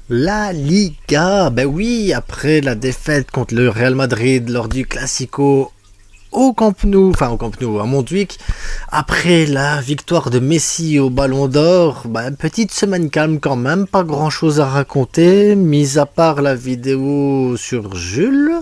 La Liga, ben oui, après la défaite contre le Real Madrid lors du Classico au Camp Nou, enfin au Camp Nou, à Montjuic, après la victoire de Messi au Ballon d'Or, ben, petite semaine calme quand même, pas grand chose à raconter, mis à part la vidéo sur Jules.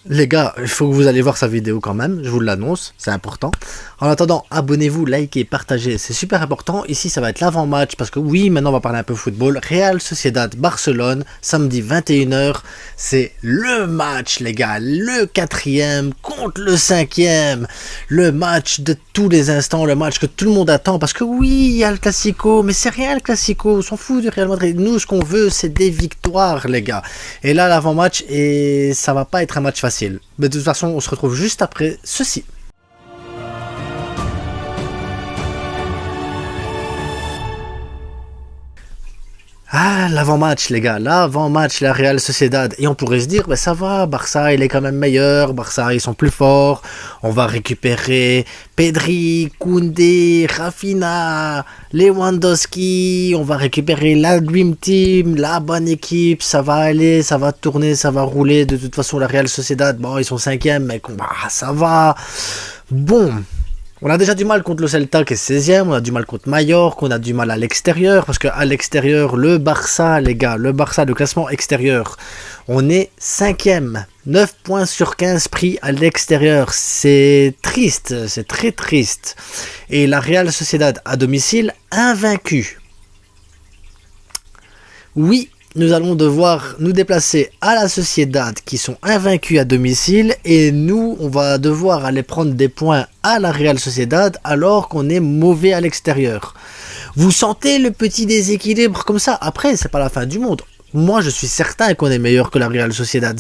Les gars, il faut que vous allez voir sa vidéo quand même, je vous l'annonce, c'est important. En attendant, abonnez-vous, likez, partagez, c'est super important. Ici, ça va être l'avant-match, parce que oui, maintenant on va parler un peu football. Real Sociedad Barcelone, samedi 21h, c'est le match, les gars, le 4e contre le 5e. Le match de tous les instants, le match que tout le monde attend, parce que oui, il y a le Classico, mais c'est rien le Classico, on s'en fout du Real Madrid. Nous, ce qu'on veut, c'est des victoires, les gars. Et là, l'avant-match, et ça va pas être un match facile. Mais de toute façon, on se retrouve juste après ceci. Ah, l'avant-match, les gars, l'avant-match, la Real Sociedad. Et on pourrait se dire, ben ça va, Barça, il est quand même meilleur, Barça, ils sont plus forts, on va récupérer Pedri, Koundé, Rafinha, Lewandowski, on va récupérer la Dream Team, la bonne équipe, ça va aller, ça va tourner, ça va rouler. De toute façon, la Real Sociedad, bon, ils sont 5e, mais ça va. Bon. On a déjà du mal contre le Celta qui est 16e, on a du mal contre Mallorca, on a du mal à l'extérieur, parce qu'à l'extérieur, le Barça, les gars, le Barça, le classement extérieur, on est 5e, 9 points sur 15 pris à l'extérieur, c'est triste, c'est très triste. Et la Real Sociedad à domicile, invaincue. Oui, nous allons devoir nous déplacer à la Sociedad qui sont invaincus à domicile et nous, on va devoir aller prendre des points à la Real Sociedad alors qu'on est mauvais à l'extérieur. Vous sentez le petit déséquilibre comme ça? Après, c'est pas la fin du monde. Moi, je suis certain qu'on est meilleur que la Real Sociedad.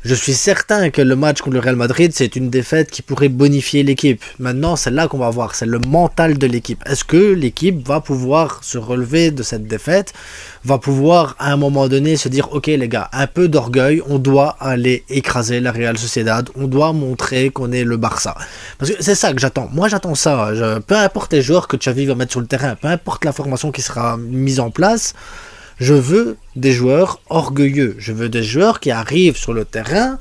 Je suis certain que le match contre le Real Madrid, c'est une défaite qui pourrait bonifier l'équipe. Maintenant, c'est là qu'on va voir, c'est le mental de l'équipe. Est-ce que l'équipe va pouvoir se relever de cette défaite, va pouvoir à un moment donné se dire, ok les gars, un peu d'orgueil, on doit aller écraser la Real Sociedad, on doit montrer qu'on est le Barça. Parce que c'est ça que j'attends. Moi, j'attends ça. Peu importe les joueurs que Xavi va mettre sur le terrain, peu importe la formation qui sera mise en place, je veux des joueurs orgueilleux. Je veux des joueurs qui arrivent sur le terrain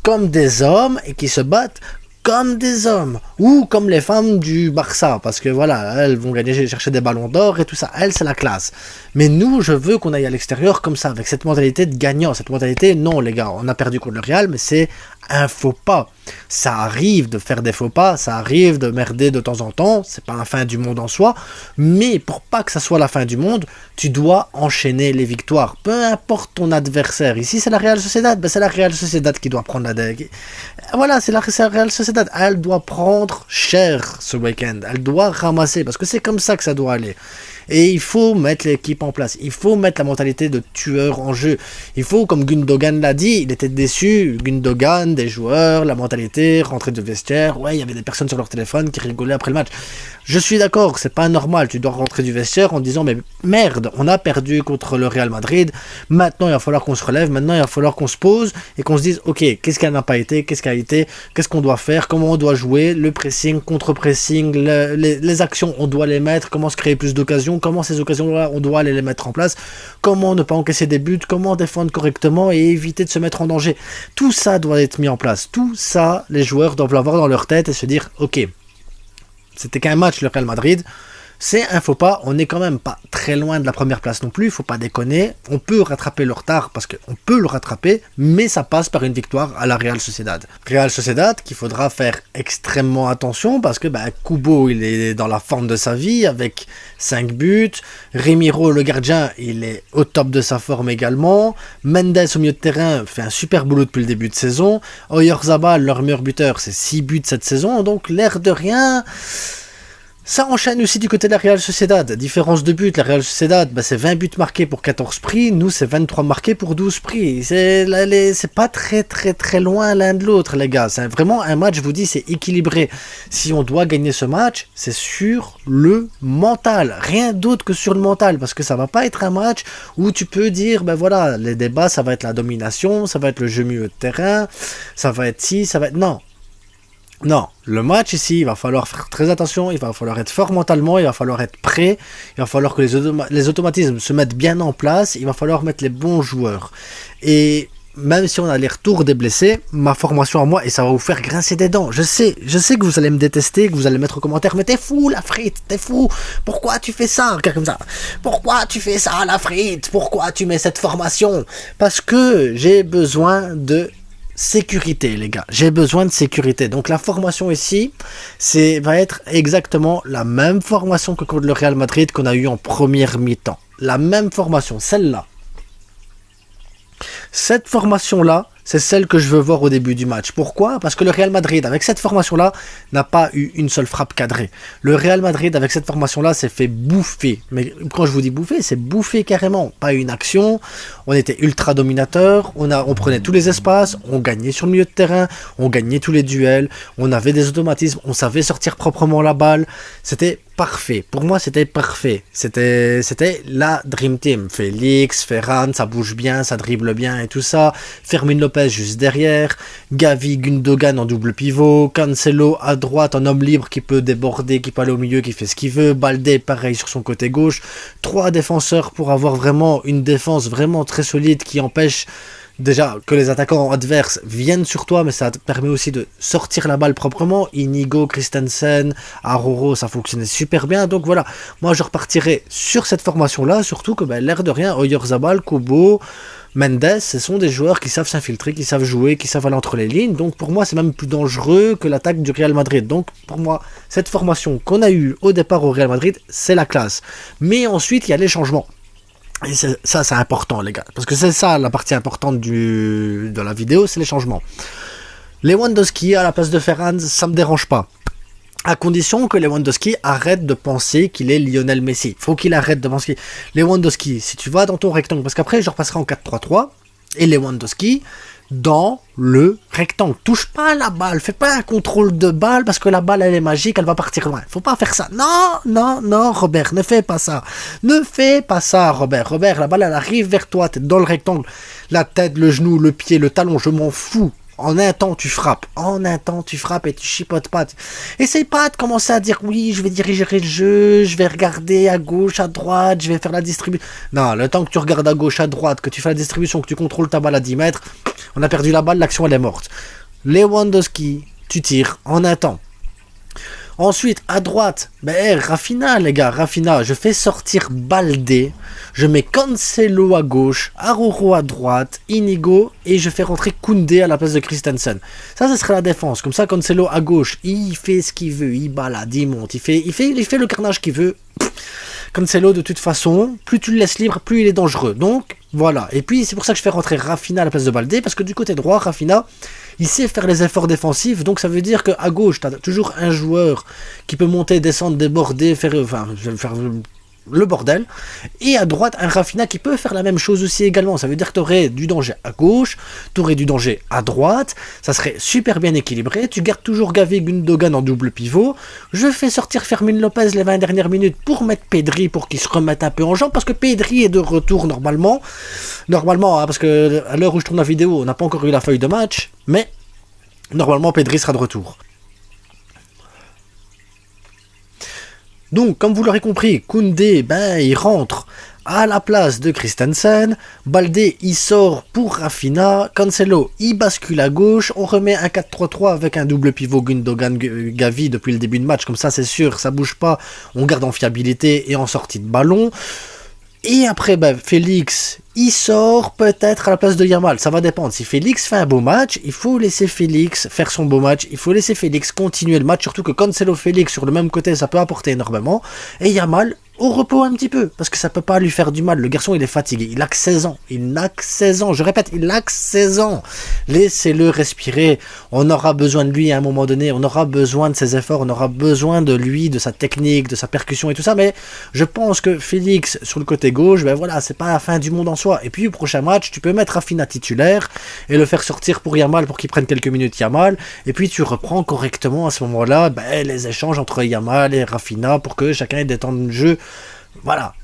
comme des hommes et qui se battent comme des hommes. Ou comme les femmes du Barça. Parce que voilà, elles vont gagner, chercher des ballons d'or et tout ça. Elles, c'est la classe. Mais nous, je veux qu'on aille à l'extérieur comme ça, avec cette mentalité de gagnant. Cette mentalité, non les gars, on a perdu contre le Real, mais c'est un faux pas. Ça arrive de faire des faux pas, ça arrive de merder de temps en temps, c'est pas la fin du monde en soi, mais pour pas que ça soit la fin du monde, tu dois enchaîner les victoires, peu importe ton adversaire. Ici c'est la Real Sociedad, ben c'est la Real Sociedad qui doit prendre la... Voilà, c'est la Real Sociedad, elle doit prendre cher ce week-end, elle doit ramasser, parce que c'est comme ça que ça doit aller. Et il faut mettre l'équipe en place. Il faut mettre la mentalité de tueur en jeu. Il faut, comme Gundogan l'a dit, il était déçu. Gundogan, des joueurs, la mentalité, rentrer de vestiaire. Ouais, il y avait des personnes sur leur téléphone qui rigolaient après le match. Je suis d'accord, c'est pas normal. Tu dois rentrer du vestiaire en disant, mais merde, on a perdu contre le Real Madrid. Maintenant, il va falloir qu'on se relève. Maintenant, il va falloir qu'on se pose et qu'on se dise, ok, qu'est-ce qu'elle n'a pas été, qu'est-ce qu'elle a été, qu'est-ce qu'on doit faire, comment on doit jouer, le pressing, contre-pressing, les actions, on doit les mettre, comment se créer plus d'occasions, comment ces occasions-là, on doit aller les mettre en place, comment ne pas encaisser des buts, comment défendre correctement et éviter de se mettre en danger. Tout ça doit être mis en place. Tout ça, les joueurs doivent l'avoir dans leur tête et se dire, ok, c'était qu'un match le Real Madrid, c'est un faux pas, on n'est quand même pas très loin de la première place non plus, il faut pas déconner, on peut rattraper le retard parce qu'on peut le rattraper, mais ça passe par une victoire à la Real Sociedad. Real Sociedad qu'il faudra faire extrêmement attention parce que Kubo il est dans la forme de sa vie avec 5 buts, Remiro le gardien il est au top de sa forme également, Mendes au milieu de terrain fait un super boulot depuis le début de saison, Oyarzabal leur meilleur buteur c'est 6 buts cette saison, donc l'air de rien... Ça enchaîne aussi du côté de la Real Sociedad. Différence de but, la Real Sociedad, c'est 20 buts marqués pour 14 prix. Nous, c'est 23 marqués pour 12 prix. C'est pas très loin l'un de l'autre, les gars. C'est vraiment un match, je vous dis, c'est équilibré. Si on doit gagner ce match, c'est sur le mental. Rien d'autre que sur le mental. Parce que ça va pas être un match où tu peux dire, voilà, les débats, ça va être la domination, ça va être le jeu milieu de terrain, ça va être ci, ça va être... Non. Non, le match ici, il va falloir faire très attention, il va falloir être fort mentalement, il va falloir être prêt, il va falloir que les automatismes se mettent bien en place, il va falloir mettre les bons joueurs. Et même si on a les retours des blessés, ma formation à moi, et ça va vous faire grincer des dents. Je sais que vous allez me détester, que vous allez mettre en commentaire, mais t'es fou la frite, t'es fou. Pourquoi tu fais ça, comme ça? Pourquoi tu fais ça la frite? Pourquoi tu mets cette formation? Parce que j'ai besoin de sécurité, les gars. J'ai besoin de sécurité. Donc la formation ici, va être exactement la même formation que contre le Real Madrid qu'on a eu en première mi-temps. La même formation, celle-là. Cette formation-là, c'est celle que je veux voir au début du match. Pourquoi? Parce que le Real Madrid, avec cette formation-là, n'a pas eu une seule frappe cadrée. Le Real Madrid, avec cette formation-là, s'est fait bouffer. Mais quand je vous dis bouffer, c'est bouffer carrément. Pas une action. On était ultra dominateur. On prenait tous les espaces. On gagnait sur le milieu de terrain. On gagnait tous les duels. On avait des automatismes. On savait sortir proprement la balle. C'était parfait. Pour moi, c'était parfait. C'était la Dream Team. Félix, Ferran, ça bouge bien, ça dribble bien et tout ça. Fermin Lopez juste derrière. Gavi, Gundogan en double pivot. Cancelo à droite, un homme libre qui peut déborder, qui peut aller au milieu, qui fait ce qu'il veut. Baldé, pareil sur son côté gauche. 3 défenseurs pour avoir vraiment une défense vraiment très solide qui empêche déjà que les attaquants adverses viennent sur toi, mais ça te permet aussi de sortir la balle proprement. Inigo, Christensen, Aroro, ça fonctionnait super bien. Donc voilà, moi je repartirai sur cette formation-là, surtout que l'air de rien, Oyarzabal, Kubo, Mendes, ce sont des joueurs qui savent s'infiltrer, qui savent jouer, qui savent aller entre les lignes. Donc pour moi, c'est même plus dangereux que l'attaque du Real Madrid. Donc pour moi, cette formation qu'on a eue au départ au Real Madrid, c'est la classe. Mais ensuite, il y a les changements. Et ça, c'est important, les gars. Parce que c'est ça la partie importante de la vidéo, c'est les changements. Lewandowski à la place de Ferran, ça me dérange pas. À condition que Lewandowski arrête de penser qu'il est Lionel Messi. Faut qu'il arrête de penser. Lewandowski, si tu vas dans ton rectangle, parce qu'après je repasserai en 4-3-3, et Lewandowski dans le rectangle. Touche pas la balle, fais pas un contrôle de balle parce que la balle elle est magique, elle va partir loin. Faut pas faire ça. Non, Robert, ne fais pas ça. Ne fais pas ça, Robert. Robert, la balle elle arrive vers toi, t'es dans le rectangle. La tête, le genou, le pied, le talon, je m'en fous. En un temps, tu frappes. En un temps, tu frappes et tu chipotes pas. Essaye pas de commencer à dire oui, je vais diriger le jeu, je vais regarder à gauche, à droite, je vais faire la distribution. Non, le temps que tu regardes à gauche, à droite, que tu fais la distribution, que tu contrôles ta balle à 10 mètres, on a perdu la balle, l'action elle est morte. Lewandowski, tu tires en un temps. Ensuite, à droite, Rafinha, les gars, Rafinha, je fais sortir Baldé, je mets Cancelo à gauche, Aroro à droite, Inigo, et je fais rentrer Koundé à la place de Christensen. Ça serait la défense. Comme ça, Cancelo à gauche, il fait ce qu'il veut, il balade, il monte, il fait le carnage qu'il veut. Cancelo, de toute façon, plus tu le laisses libre, plus il est dangereux. Donc, voilà. Et puis, c'est pour ça que je fais rentrer Rafinha à la place de Baldé, parce que du côté droit, Rafinha, il sait faire les efforts défensifs, donc ça veut dire qu'à gauche, tu as toujours un joueur qui peut monter, descendre, déborder, faire le bordel, et à droite, un Rafinha qui peut faire la même chose aussi également. Ça veut dire que tu aurais du danger à gauche, tu aurais du danger à droite, ça serait super bien équilibré. Tu gardes toujours Gavi, Gundogan en double pivot. Je fais sortir Fermin Lopez les 20 dernières minutes pour mettre Pedri, pour qu'il se remette un peu en jambe, parce que Pedri est de retour normalement, parce que à l'heure où je tourne la vidéo, on n'a pas encore eu la feuille de match, mais normalement Pedri sera de retour. Donc, comme vous l'aurez compris, Koundé, il rentre à la place de Christensen. Baldé, il sort pour Rafinha. Cancelo, il bascule à gauche. On remet un 4-3-3 avec un double pivot Gundogan-Gavi depuis le début de match. Comme ça, c'est sûr, ça bouge pas. On garde en fiabilité et en sortie de ballon. Et après, Félix, il sort peut-être à la place de Yamal. Ça va dépendre. Si Félix fait un beau match, il faut laisser Félix faire son beau match. Il faut laisser Félix continuer le match. Surtout que Cancelo Félix sur le même côté, ça peut apporter énormément. Et Yamal, au repos un petit peu. Parce que ça peut pas lui faire du mal. Le garçon, il est fatigué. Il a que 16 ans. Il n'a que 16 ans. Je répète, il n'a que 16 ans. Laissez-le respirer. On aura besoin de lui à un moment donné. On aura besoin de ses efforts. On aura besoin de lui, de sa technique, de sa percussion et tout ça. Mais je pense que Félix, sur le côté gauche, c'est pas la fin du monde en soi. Et puis, au prochain match, tu peux mettre Rafinha titulaire et le faire sortir pour Yamal pour qu'il prenne quelques minutes Yamal. Et puis, tu reprends correctement à ce moment-là les échanges entre Yamal et Rafinha pour que chacun ait des temps de jeu. Voilà.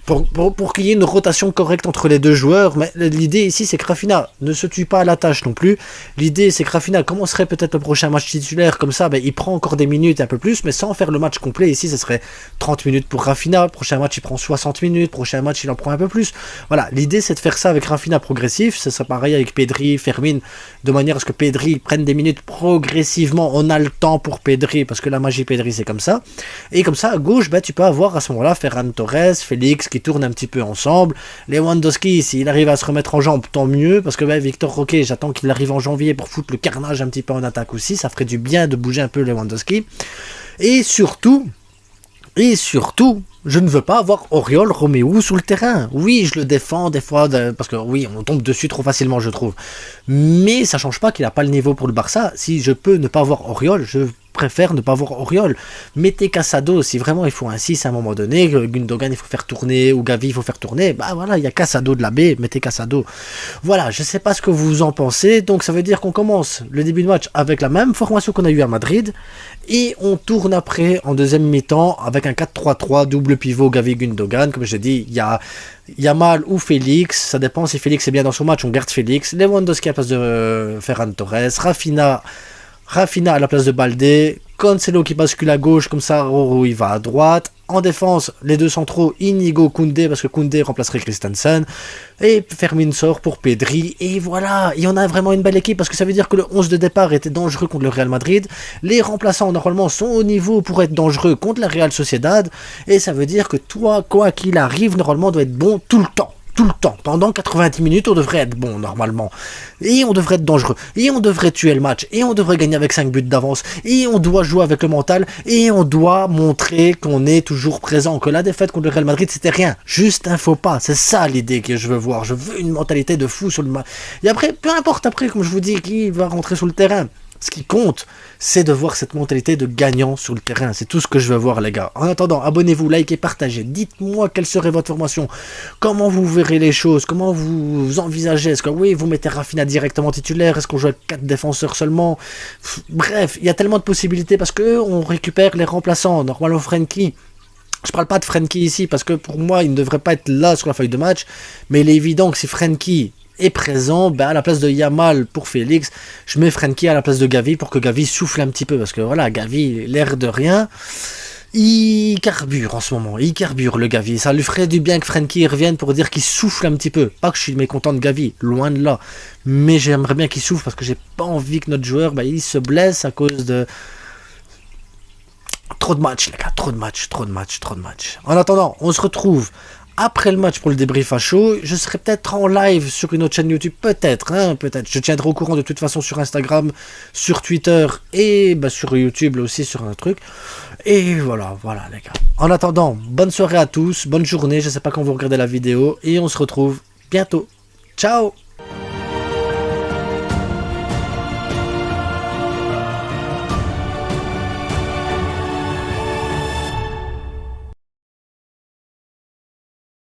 pour qu'il y ait une rotation correcte entre les deux joueurs. Mais l'idée ici, c'est que Rafinha ne se tue pas à la tâche non plus. L'idée, c'est que Rafinha commencerait peut-être le prochain match titulaire, comme ça, ben, il prend encore des minutes, un peu plus, mais sans faire le match complet. Ici, ce serait 30 minutes pour Rafinha. Prochain match, il prend 60 minutes. Prochain match, il en prend un peu plus. Voilà, l'idée, c'est de faire ça avec Rafinha progressif. Ce serait pareil avec Pedri, Fermin, de manière à ce que Pedri prenne des minutes progressivement. On a le temps pour Pedri, parce que la magie Pedri, c'est comme ça. Et comme ça, à gauche, ben, tu peux avoir à ce moment-là Ferran Torres, Félix qui tournent un petit peu ensemble. Lewandowski, s'il arrive à se remettre en jambe, tant mieux, parce que ben, Victor Roque, j'attends qu'il arrive en janvier pour foutre le carnage un petit peu en attaque aussi. Ça ferait du bien de bouger un peu Lewandowski. Et surtout, je ne veux pas avoir Oriol Romeu sur le terrain. Oui, je le défends des fois, parce que oui, on tombe dessus trop facilement, je trouve. Mais ça change pas qu'il n'a pas le niveau pour le Barça. Si je peux ne pas avoir Oriol, je préfère ne pas avoir Oriol. Mettez Casado, si vraiment il faut un 6 à un moment donné, Gundogan il faut faire tourner, ou Gavi il faut faire tourner, bah voilà, il y a Casado de la baie, mettez Casado. Voilà, je sais pas ce que vous en pensez, donc ça veut dire qu'on commence le début de match avec la même formation qu'on a eu à Madrid, et on tourne après en deuxième mi-temps avec un 4-3-3, double pivot Gavi Gundogan, comme je dis, il y a Yamal ou Félix, ça dépend si Félix est bien dans son match, on garde Félix, Lewandowski à la place de Ferran Torres, Rafinha à la place de Baldé, Cancelo qui bascule à gauche, comme ça Roro il va à droite. En défense, les deux centraux, Inigo, Koundé, parce que Koundé remplacerait Christensen. Et Fermin sort pour Pedri. Et voilà, il y en a vraiment une belle équipe, parce que ça veut dire que le 11 de départ était dangereux contre le Real Madrid. Les remplaçants, normalement, sont au niveau pour être dangereux contre la Real Sociedad. Et ça veut dire que toi, quoi qu'il arrive, normalement, doit être bon tout le temps. Tout le temps, pendant 90 minutes, on devrait être bon normalement. Et on devrait être dangereux. Et on devrait tuer le match. Et on devrait gagner avec 5 buts d'avance. Et on doit jouer avec le mental. Et on doit montrer qu'on est toujours présent. Que la défaite contre le Real Madrid, c'était rien. Juste un faux pas. C'est ça l'idée que je veux voir. Je veux une mentalité de fou sur le match. Et après, peu importe après, comme je vous dis, qui va rentrer sur le terrain. Ce qui compte, c'est de voir cette mentalité de gagnant sur le terrain. C'est tout ce que je veux voir, les gars. En attendant, abonnez-vous, likez, partagez. Dites-moi quelle serait votre formation. Comment vous verrez les choses. Comment vous envisagez. Est-ce que oui, vous mettez Rafinha directement titulaire. Est-ce qu'on joue avec 4 défenseurs seulement. Bref, il y a tellement de possibilités parce que on récupère les remplaçants. Normalement, Frenkie. Je parle pas de Frenkie ici parce que pour moi, il ne devrait pas être là sur la feuille de match. Mais il est évident que si Frenkie est présent, ben à la place de Yamal pour Félix, je mets Frenkie à la place de Gavi pour que Gavi souffle un petit peu, parce que voilà, Gavi, l'air de rien, il carbure en ce moment, il carbure le Gavi, ça lui ferait du bien que Frenkie revienne pour dire qu'il souffle un petit peu, pas que je suis mécontent de Gavi, loin de là, mais j'aimerais bien qu'il souffle, parce que j'ai pas envie que notre joueur, ben, il se blesse à cause de trop de matchs, les gars, trop de matchs. En attendant, on se retrouve après le match pour le débrief à chaud. Je serai peut-être en live sur une autre chaîne YouTube, peut-être. Je tiendrai au courant de toute façon sur Instagram, sur Twitter et bah, sur YouTube aussi sur un truc. Et voilà les gars. En attendant, bonne soirée à tous, bonne journée, je sais pas quand vous regardez la vidéo et on se retrouve bientôt. Ciao.